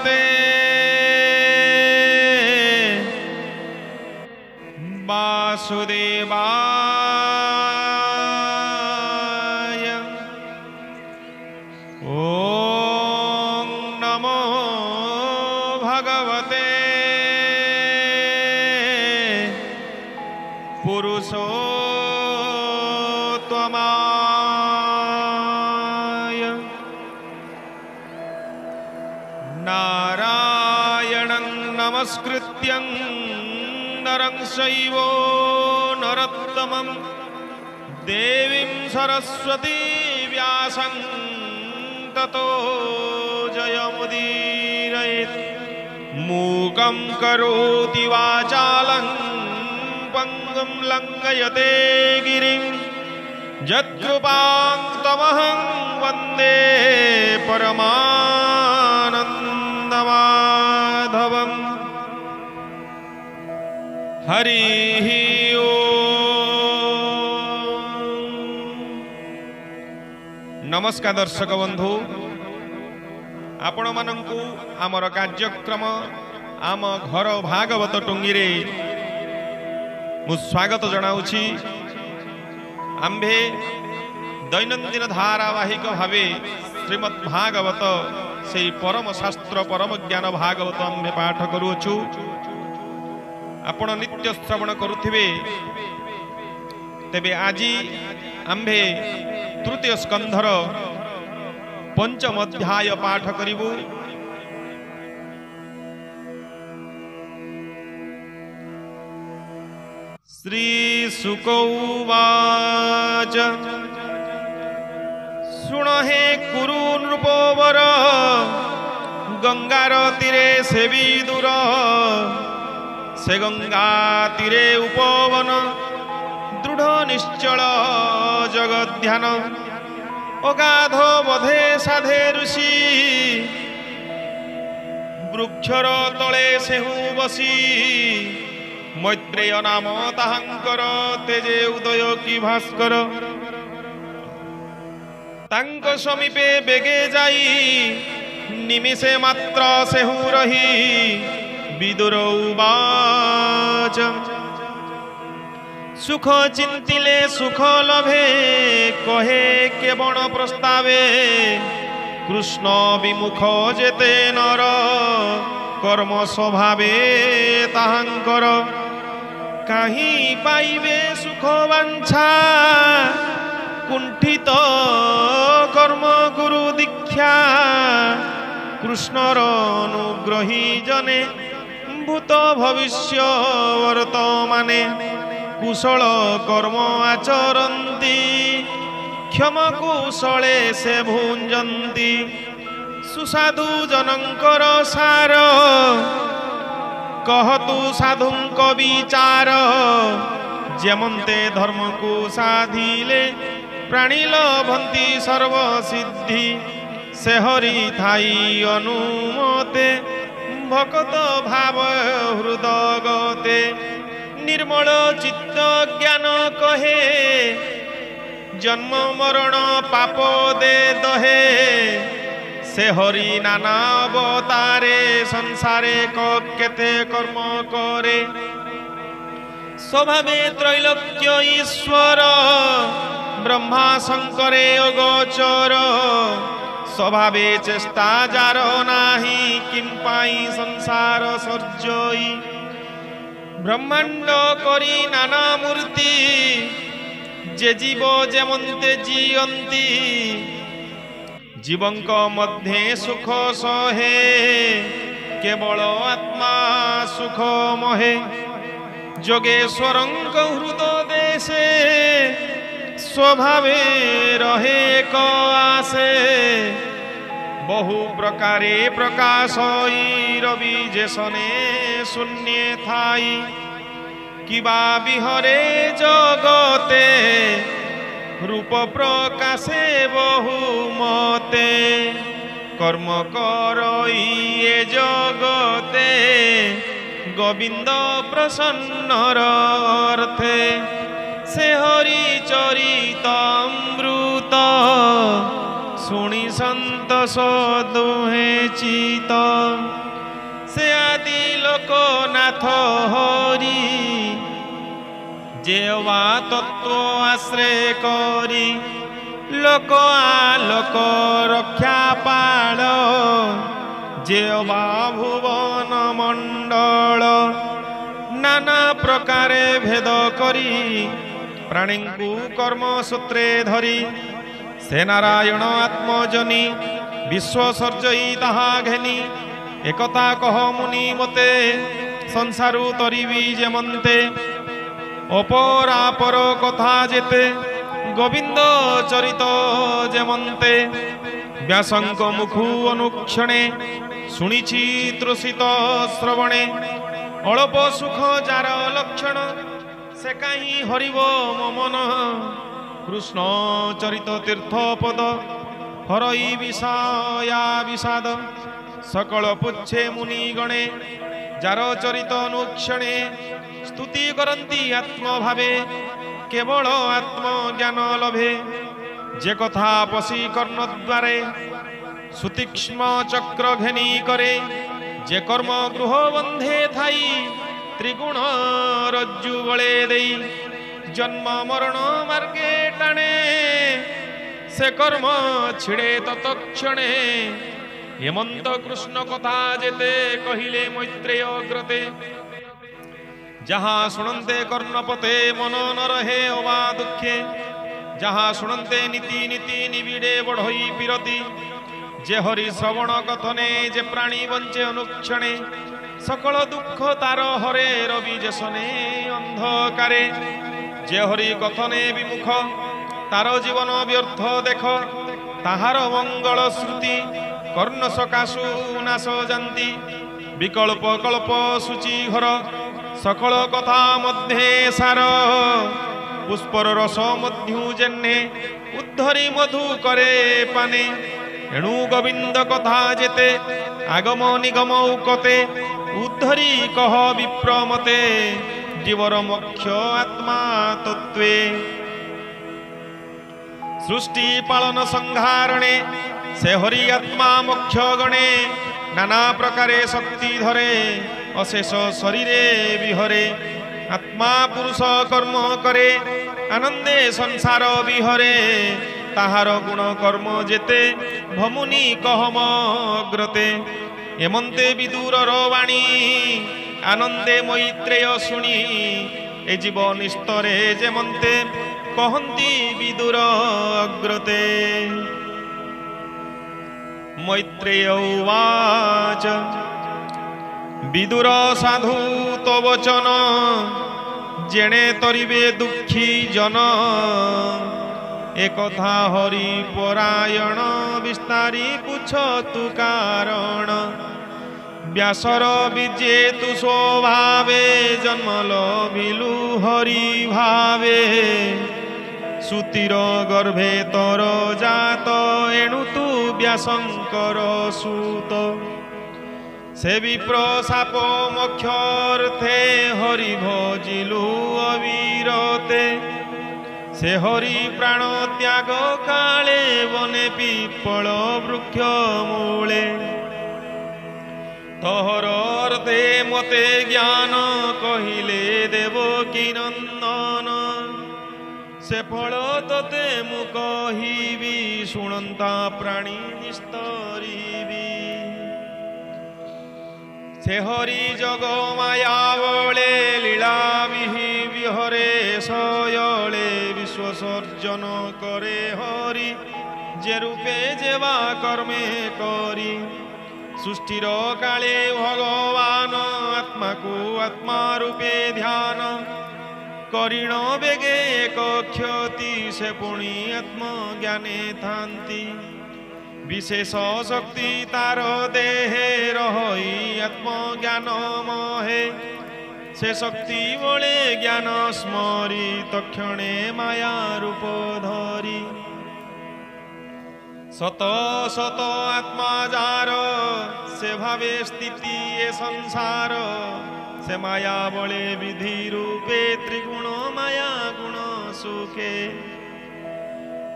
भगवते वासुदेवाय। ओम नमो भगवते पुरुषोत्तमाय। नारायणं नमस्कृत्यं नरं चैव नरोत्तमं देवीं सरस्वती व्यासं ततो जयमुदीरयेत्। मूकं करोति वाचालं पंगुं लङ्घयते गिरिं यत्कृपां तमहं वन्दे परमानन्दमाधवम्। हरिः नमस्कार दर्शक बंधु, आपण मानंकु आमर कार्यक्रम आम घर भागवत टुंगी रे मु स्वागत जनाउछि। आम्भे दैनंदिन धारावाहिक भावे श्रीमद् भागवत से परम शास्त्र परम ज्ञान भागवत आम्भे पाठ करूछु। आपण नित्य श्रवण करुथिबे। तेबे आजी आम्भे तृतीय स्कंधर पंचम अध्याय पाठ करिबु। श्री शुक उवाच सुण हे कुरु नृपोवर गंगार तीरे से विदुर से गंगा तीरे उपवन दृढ़ निश्चल जगध्यान अगाध बधे साधे ऋषि वृक्षर तले सेहु बसी मैत्रेय नाम ताहांकर तेजे उदय की भास्कर तांक समीपे बेगे जाई निमिषे मात्र सेहु रही विदुर उवाच सुख चिंतिले सुख लभे कहे केवण प्रस्तावे कृष्ण विमुख जेते नर कर्म स्वभावे ताहांकर काहीं पाइबे सुख वांछा कुंठित कर्म गुरु दीक्षा कृष्णर अनुग्रही जने भूत भविष्य वर्तमाने कुशल कर्म आचरन्ति क्षम कुशले से भुंजन्ति सुसाधु जनंकर सार कहतु साधुंक विचार जेमन्ते धर्म को साधिले प्राणी लभन्ति सर्व सिद्धि से हरि थाई अनुमते भक्त भाव हृदगते निर्मल चित्त ज्ञान कहे जन्म मरण पाप दे दहे से हरि नाना अवतारे संसारे केते कर्म करे स्वभावे त्रैलोक्य ईश्वर ब्रह्मा शंकरे अगोचर स्वभावे चेष्टा जार नाही किं पाई संसार सर्जई ब्रह्मांड करी नाना मूर्ति जे जीव जेमन्ते जीयन्ति जीवंक मध्य सुख सहे केवल आत्मा सुख महे जोगेश्वरंक हृदय देशे स्वभावे रहे एक आसे बहु प्रकारे प्रकाशई रवि जेसने शून्य थाई किबा विहरे जगते रूप प्रकाशे बहुमते कर्म करई ए जगते गोविंद प्रसन्नर अर्थे से हरि चरितामृत शुणी संत सदुहे পরিচিত সে আদি লোকনাথ হরি যে অবা তত্ত্ব আশ্রয় করি লোক আলোক রক্ষা পাল যে অবা ভুবন মণ্ডল নানা প্রকারে ভেদ করি প্রাণীଙ୍କୁ কর্মসূত্রে ধরি সে নারায়ণ আত্মজনী বিশ্ব সর্জই তাহা ঘেনি একথা কহ মুনি মতে সংসারু তরিবি যেমন্তে অপরাপর কথা যেতে গোবিন্দ চরিত যেমন্তে ব্যাসঙ্ক মুখু অনুক্ষণে শুনিছি তৃষিত শ্রবণে অল্প সুখ যার লক্ষণ সে কাহি হরিব মমন কৃষ্ণ চরিত তীর্থ পদ হরই বিষয়া বিষাদ সকল পুচ্ছে মুনি গণে যার চরিত অনুক্ষণে স্তুতি করন্তি আত্মভাবে কেবল আত্মজ্ঞান লভে যে কথা পশি কর্ণদ্বারে সুতীক্ষ্ম চক্র ঘেনি করে যে কর্ম গৃহ বন্ধে থাই ত্রিগুণ রজ্জু গলে দেই জন্ম মরণ মার্গে টানে সে কর্ম ছিড়ে ততক্ষণে হেমন্ত কৃষ্ণ কথা যেতে কহিলে মৈত্রেয় গ্রতে যাহা শুনন্তে কর্ণপতে মন ন রহে অবা দুঃখে যাহা শুনন্তে নীতি নীতি নিবিড়ে বড়ই বিরতি যে হরি শ্রবণ কথনে যে প্রাণী বঞ্চে অনুক্ষণে সকল দুঃখ তার হরে রবি যেসনে অন্ধকারে যে হরি কথনে বিমুখ তার জীবন ব্যর্থ দেখ তাহার মঙ্গল শ্রুতি কর্ণ সকাশু নাশ জান্তি বিকল্প কল্প সূচি ঘর সকল কথা মধ্যে সার পুষ্পর রস মধ্যু জেনে উদ্ধরি মধু করে পানে এণু গোবিন্দ কথা যেতে আগম নিগম উকতে উদ্ধরি কহ বিপ্রমতে জীবর মোক্ষ আত্মা তত্ত্বে সৃষ্টি পালন সংহারণে সে হরি আত্মা মোক্ষ গণে নানা প্রকারে শক্তি ধরে অশেষ শরীরে বিহরে আত্মা পুরুষ কর্ম করে আনন্দে সংসার বিহরে তাহার গুণ কর্ম যেতে ভমুনি কহম অগ্রতে এমন্তে বিদুরর বাণী আনন্দে মৈত্রেয় শুনি এ জীবন স্তরে যেমন্তে কহন্তি বিদুর অগ্রতে মৈত্রেয় উবাচ বিদুর সাধু তো বচন জেনে তরিবে দুঃখী জন একথা হরি পরায়ণ বিস্তারি পুছ তু কারণ ব্যাসর বিজে তু স্বভাবে জন্ম লভিলু হরি ভাবে সুতির গর্ভে তর জাত এণু তু ব্যাসঙ্কর সুত সে বিপ্র সাপ মোক্ষর্থে হরি ভজিলু অবিরতে সে হরি প্রাণ ত্যাগ কালে বনে পিপল বৃক্ষ মূলে তোহর অর্থে মতে জ্ঞান কহিলে দেব কি নন্দন সে ফল তোতে মু কহিবি শুণন্তা প্রাণী নিস্তরিবি সে হরি জগ মায়া বলে লীলা বিহরে সয়লে বিশ্বসর্জন করে হরি যে রূপে যেবা কর্মে করি সৃষ্টির কালে ভগবান আত্মাকু আত্মা রূপে ধ্যান করিণ বেগে এক ক্ষতি সে পুଣି আত্মজ্ঞানে থান্তি বিশেষ শক্তি তার দেহে রহই আত্মজ্ঞান মহে সে শক্তি বলে জ্ঞান স্মরি তক্ষণে মায়া রূপ ধরি শত শত আত্মা যার সে ভাবে স্থিতি এ সংসার সে মায়া বলে বিধি রূপে ত্রিগুণ মায়া গুণ সুখে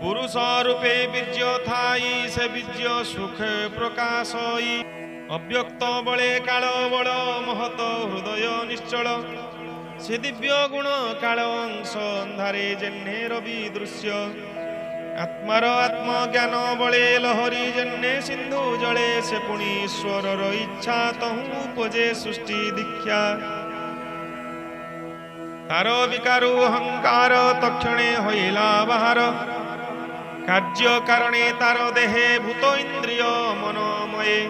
पुरुष रूपे बीर्य थाई से बीर्य सुख प्रकाशई अव्यक्त बले काल बल महत हृदय निश्चल से दिव्य गुण काल अंश अंधारे जेन्हे रवि दृश्य आत्मार आत्मज्ञान बले लहरी जेन्हे सिंधु जले से पुणी ईश्वरर इच्छा तहु उपजे सृष्टि दीक्षा तार विकारु अहंकार तक्षणे होइला बाहर कार्य कारणे तार देहे भूत इंद्रिय मनोमये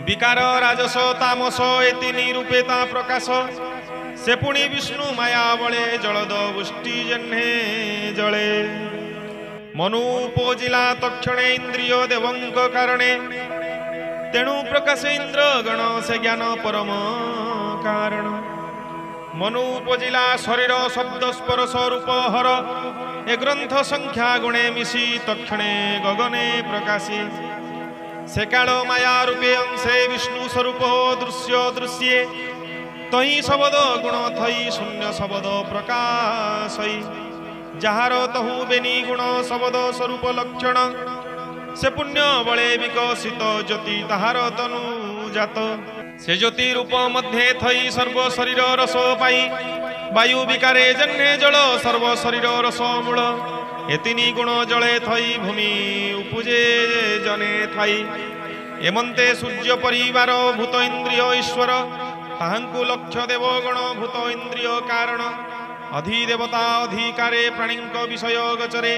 विकार राजस तामस ए तीन रूपेता प्रकाश से पुणी विष्णु माया बले जलद पुष्टि जन्हे जले मनु उपजिला तक्षणे इंद्रिय देवंक कारणे तेणु प्रकाश इंद्र गण से ज्ञान परम कारण मनु उपजिला शरीर शब्द स्पर्श रूप हर ए ग्रंथ संख्या गुणे मिशी तक्षणे गगने प्रकाशी से काल माया रूपे अंशे विष्णु स्वरूप दृश्य दृश्ये तही शब्द गुण थई शून्य शब्द प्रकाशई जहार तहु बेनी गुण शब्द स्वरूप लक्षण से पुण्य बले विकसित ज्योति ताहार तनु जात से ज्योति रूप मध्य थई सर्व शरीर रस पाई वायु विकारे जन्हे जल सर्व शरीर रस मूल एतिनी गुण जले थई भूमि उपजे जने थाई एमंते सूर्य परिवार भूत इंद्रिय ईश्वर ताहांकु लक्ष्य देवगण भूत इंद्रिय कारण अधिदेवता अधिकारे प्राणींक विषय गोचरे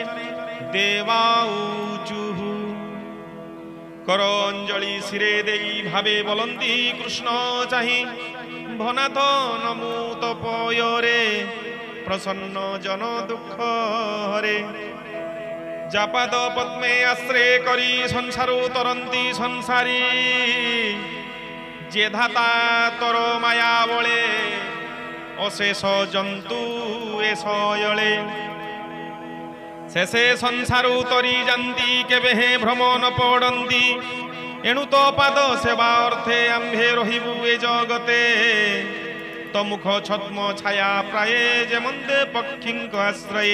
देवाऊचुः कर अंजलि सिरे देई भावे बोलंती कृष्ण चाहि भनाथ नमु तपयरे प्रसन्न जन दुख हरे जापाद पद्मे आश्रय करी संसारु तरंती संसारी जे धाता तर माया बले अशेष जंतु एशयले शेषे संसारु तरी जानती केबे हे भ्रम न पड़ती एणु तो पाद सेवा अर्थे आम्भे रहिबु ए जगते तो मुख छद्म छाया प्राय जेमंदे पक्षी आश्रय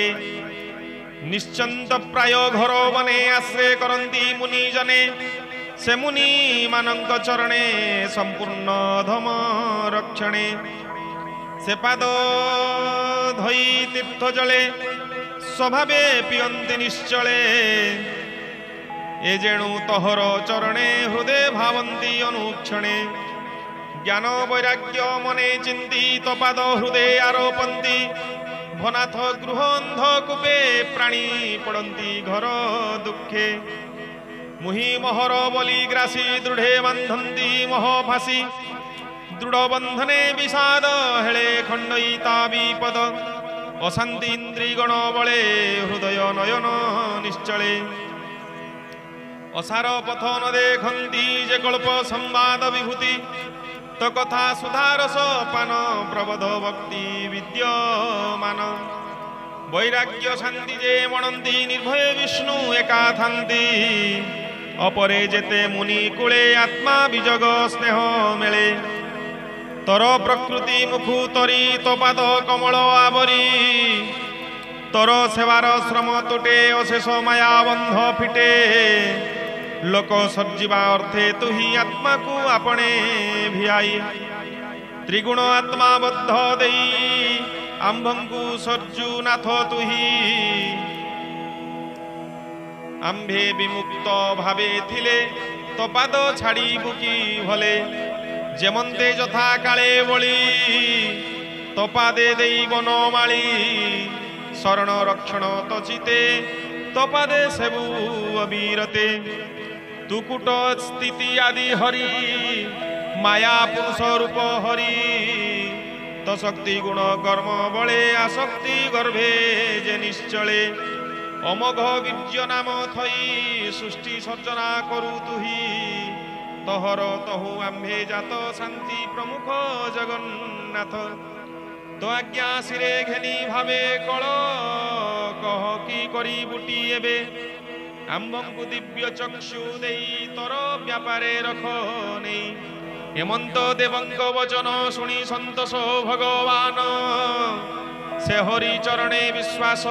निश्चंत प्राय घर बने आश्रय करती मुनि जने से मुनि मानंक चरणे संपूर्ण धम रक्षणे से पाद धई तीर्थ जले स्वभावे पियंती निश्चले ए जेणु तोहर चरणे हृदय भावंती अनुक्षणे ज्ञान वैराग्य मने चिंती तपाद हृदय आरोपंती भनाथ गृह अंध कूपे प्राणी पड़ती घर दुखे मुहि मोहर बलि ग्रासी दृढ़े बांधती मोह फासी दृढ़ बंधने विषाद हेले खंडयिता विपद अशांति इंद्रिगण बले हृदय नयन निश्चले असार पथ न देखती जे कल्प संवाद विभूति तो कथा सुधारस पान प्रबोध भक्ति विद्यमान वैराग्य शांति जे मणंती निर्भय विष्णु एका थांती अपरे जेते मुनि कूले आत्मा विजग स्नेह मेले तर प्रकृति मुखु तरी तो पाद कमल आवरी तर सेवार श्रम तुटे अशेष माया बंध फिटे लोक सर्जिबा अर्थे तु ही आत्मा को आपणे भियाई त्रिगुण आत्मा बद्ध देई आंभंकु सर्जु नाथ तु ही आंभे विमुक्त भावे थिले तो पाद छाड़ी बुकी भले जेमंते जथा काले बली तो पादे देई बनमाली शरण रक्षण तचिते तो पादे सेबु अबीरते तुकुट स्थिति आदि हरि माया पुरुष रूप हरि तो शक्ति गुण कर्म बले आसक्ति गर्भे जे निश्चले अमोघ वीर्य नाम थई सृष्टि सर्जना करु तुही तोहर तहु आम्भे जात शांति प्रमुख जगन्नाथ तो आज्ञा सिरे घेनी भावे कल कह की करी बुटी एबे आम्भंकु दिव्य चक्षु देई तर व्यापारे रख नहीं हेमंत देवंक वचन शुणी संतोष भगवान से हरि चरणे विश्वास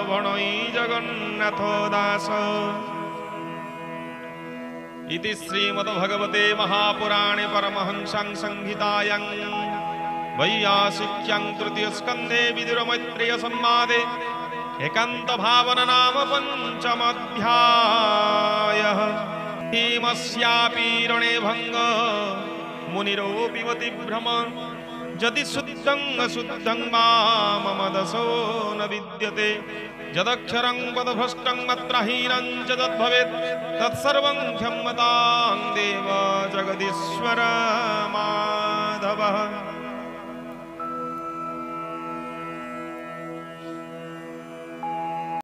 भणई जगन्नाथ दास। इति श्रीमद्भगवते महापुराणे परमहंसां संहितायां वैयासिक्यां तृतीयस्कन्धे विदुरमैत्रेय संवादे एकान्त भावन नाम पंचमोऽध्यायः। भीमस्यापि रणे भंग मुनिरोऽपिवति भ्रम यदि शुद्धं अशुद्धं वा मम दशो न विद्यते यदक्षरं पदभ्रष्टं मत्रहीनं च तद्भवेत् तत्सर्वं क्षम्यतां देव जगदीश्वर माधवः।